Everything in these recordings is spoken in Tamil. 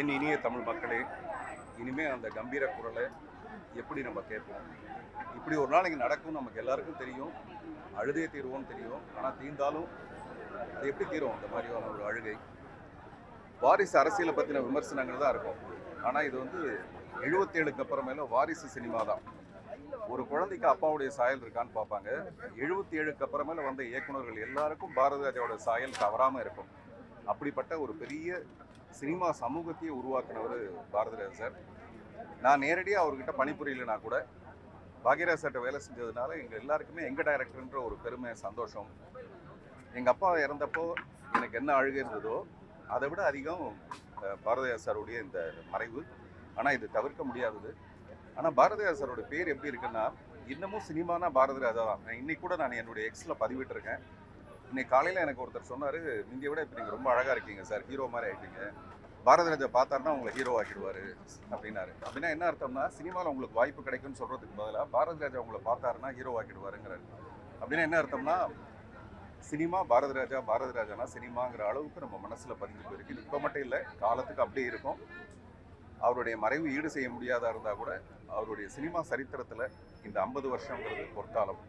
என் இனிய தமிழ் மக்களே, இனிமேல் அந்த கம்பீர குரலை எப்படி நம்ம கேட்போம்? இப்படி ஒரு நாளைக்கு நடக்கும் நமக்கு எல்லாருக்கும் தெரியும். அழுதே தீர்வோம்னு தெரியும். ஆனால் தீர்ந்தாலும் அது எப்படி தீரும்? அந்த மாதிரியான ஒரு அழுகை. வாரிசு அரசியலை பற்றின விமர்சனங்கள் தான் இருக்கும். ஆனால் இது 77க்கு அப்புறமேல வாரிசு சினிமா தான். ஒரு குழந்தைக்கு அப்பாவுடைய சாயல் இருக்கான்னு பார்ப்பாங்க. 77க்கு அப்புறமேல வந்த இயக்குநர்கள் எல்லாருக்கும் பாரதி ராஜாவோட சாயல் தவறாமல் இருக்கும். அப்படிப்பட்ட ஒரு பெரிய சினிமா சமூகத்தையே உருவாக்குனவர் பாரதிராஜா சார். நான் நேரடியாக அவர்கிட்ட பணிபுரியலைனா கூட பாக்யராஜ் சார்கிட்ட வேலை செஞ்சதுனால எங்கள் எல்லாருக்குமே எங்கள் டைரக்டர்ன்ற ஒரு பெருமை, சந்தோஷம். எங்கள் அப்பா இறந்தப்போ எனக்கு என்ன அழுகை இருந்ததோ அதை விட அதிகம் பாரதிராஜா சாருடைய இந்த மறைவு. ஆனால் இது தவிர்க்க முடியாதது. ஆனால் பாரதிராஜா சாரோட பேர் எப்படி இருக்குன்னா, இன்னமும் சினிமானா பாரதிராஜா தான். இன்னைக்கு கூட நான் என்னுடைய எக்ஸில் பதிவிட்டிருக்கேன். இன்னைக்கு காலையில் எனக்கு ஒருத்தர் சொன்னார், இந்தியை விட இப்போ நீங்கள் ரொம்ப அழகாக இருக்கீங்க சார், ஹீரோ மாதிரி ஆகிட்டீங்க, பாரதிராஜா பார்த்தாருன்னா உங்களை ஹீரோ ஆக்கிடுவார் அப்படின்னாரு. அப்படின்னா என்ன அர்த்தம்னா, சினிமாவில் உங்களுக்கு வாய்ப்பு கிடைக்கும்னு சொல்கிறதுக்கு பதிலாக பாரதிராஜா உங்களை பார்த்தாருன்னா ஹீரோ ஆக்கிடுவாருங்கிறாரு. அப்படின்னா என்ன அர்த்தம்னா, சினிமா பாரதிராஜானா சினிமாங்கிற அளவுக்கு நம்ம மனசில் பதிஞ்சு போயிருக்கு. இப்போ மட்டும் இல்லை, காலத்துக்கு அப்படியே இருக்கும். அவருடைய மறைவு ஈடு செய்ய முடியாதா இருந்தால் கூட அவருடைய சினிமா சரித்திரத்தில் இந்த 50 வருஷங்கிறது பொற்காலம்.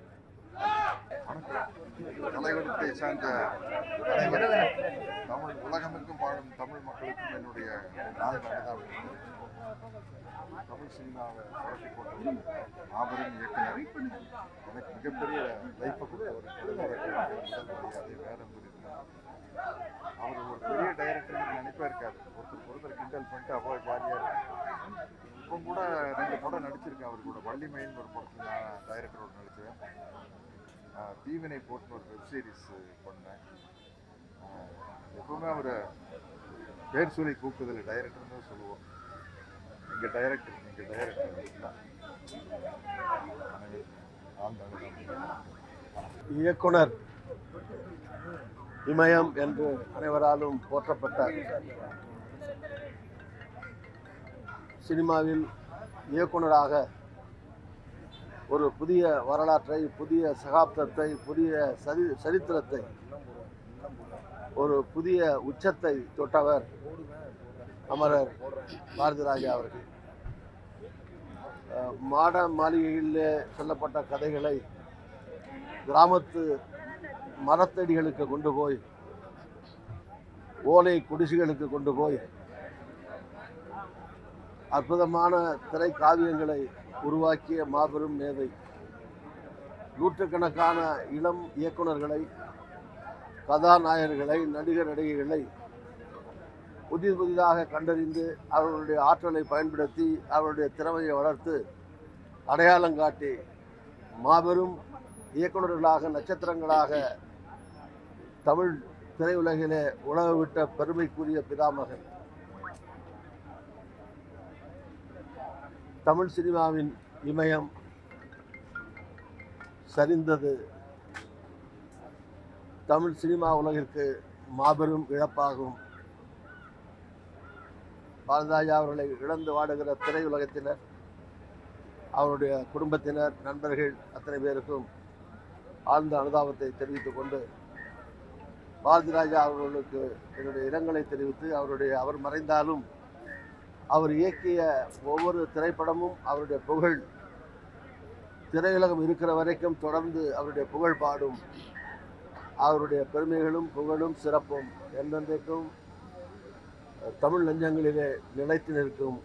தலைவரத்தை சார்ந்த அனைவரும், தமிழ் உலகமெங்கும் வாழும் தமிழ் மக்களுக்கும் என்னுடைய நாள் தமிழ் சினிமாவை புரட்டி போட்ட மாபெரும் இயக்குனர், எனக்கு மிகப்பெரிய லைஃப்பை கொடுத்த ஒரு அதை வேடம் புரிந்தார். அவர் ஒரு பெரிய டைரக்டர் நினைப்பா இருக்காரு. ஒருத்தர் கிண்டல் பண்ணிட்டு அவ்வளோ ஜாலியாக இருக்கு. இப்போ கூட 2 படம் நடிச்சிருக்கேன் அவர் கூட. வள்ளிமயின்னு ஒரு படத்தில் நான் டைரக்டரோட நடித்தேன். தீவினை போட்டு ஒரு வெப் சீரிஸ் பண்ணேன். எப்பவுமே அவர் பேர் சொல்லி கூப்பிட்டதில்லை, டைரக்டர்னு தான் சொல்லுவோம். எங்கள் டைரக்டர் இயக்குனர் இமயம் என்று அனைவராலும் போற்றப்பட்டார். சினிமாவில் இயக்குனராக ஒரு புதிய வரலாற்றை, புதிய சகாப்தத்தை, புதிய சரித்திரத்தை, ஒரு புதிய உச்சத்தை தொட்டவர் அமரர் பாரதிராஜா அவர்கள். மாட மாளிகையில் சொல்லப்பட்ட கதைகளை கிராமத்து மரத்தடிகளுக்கு கொண்டு போய், ஓலை குடிசைகளுக்கு கொண்டு போய் அற்புதமான திரை காவியங்களை உருவாக்கிய மாபெரும் மேதை. நூற்றுக்கணக்கான இளம் இயக்குநர்களை, கதாநாயகர்களை, நடிகர் நடிகைகளை புதிதாக கண்டறிந்து அவர்களுடைய ஆற்றலை பயன்படுத்தி அவருடைய திறமையை வளர்த்து அடையாளம் காட்டி மாபெரும் இயக்குநர்களாக, நட்சத்திரங்களாக தமிழ் திரையுலகிலே உலக விட்ட பெருமைக்குரிய பிதாமகன். தமிழ் சினிமாவின் இமயம் சரிந்தது தமிழ் சினிமா உலகிற்கு மாபெரும் இழப்பாகும். பாரதிராஜா அவர்களை இழந்து வாடுகிற திரையுலகத்தினர், அவருடைய குடும்பத்தினர், நண்பர்கள் அத்தனை பேருக்கும் ஆழ்ந்த அனுதாபத்தை தெரிவித்துக் கொண்டு, பாரதிராஜா அவர்களுக்கு என்னுடைய இரங்கலை தெரிவித்து, அவர் மறைந்தாலும் அவர் இயக்கிய ஒவ்வொரு திரைப்படமும் அவருடைய புகழ் திரையுலகம் இருக்கிற வரைக்கும் தொடர்ந்து அவருடைய புகழ் பாடும். அவருடைய பெருமைகளும் புகழும் சிறப்பும் என்றென்றைக்கும் தமிழ் நெஞ்சங்களிலே நிலைத்து நிற்கும்.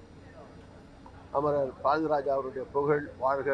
அமரர் பாரதிராஜா அவருடைய புகழ் வாழ்க.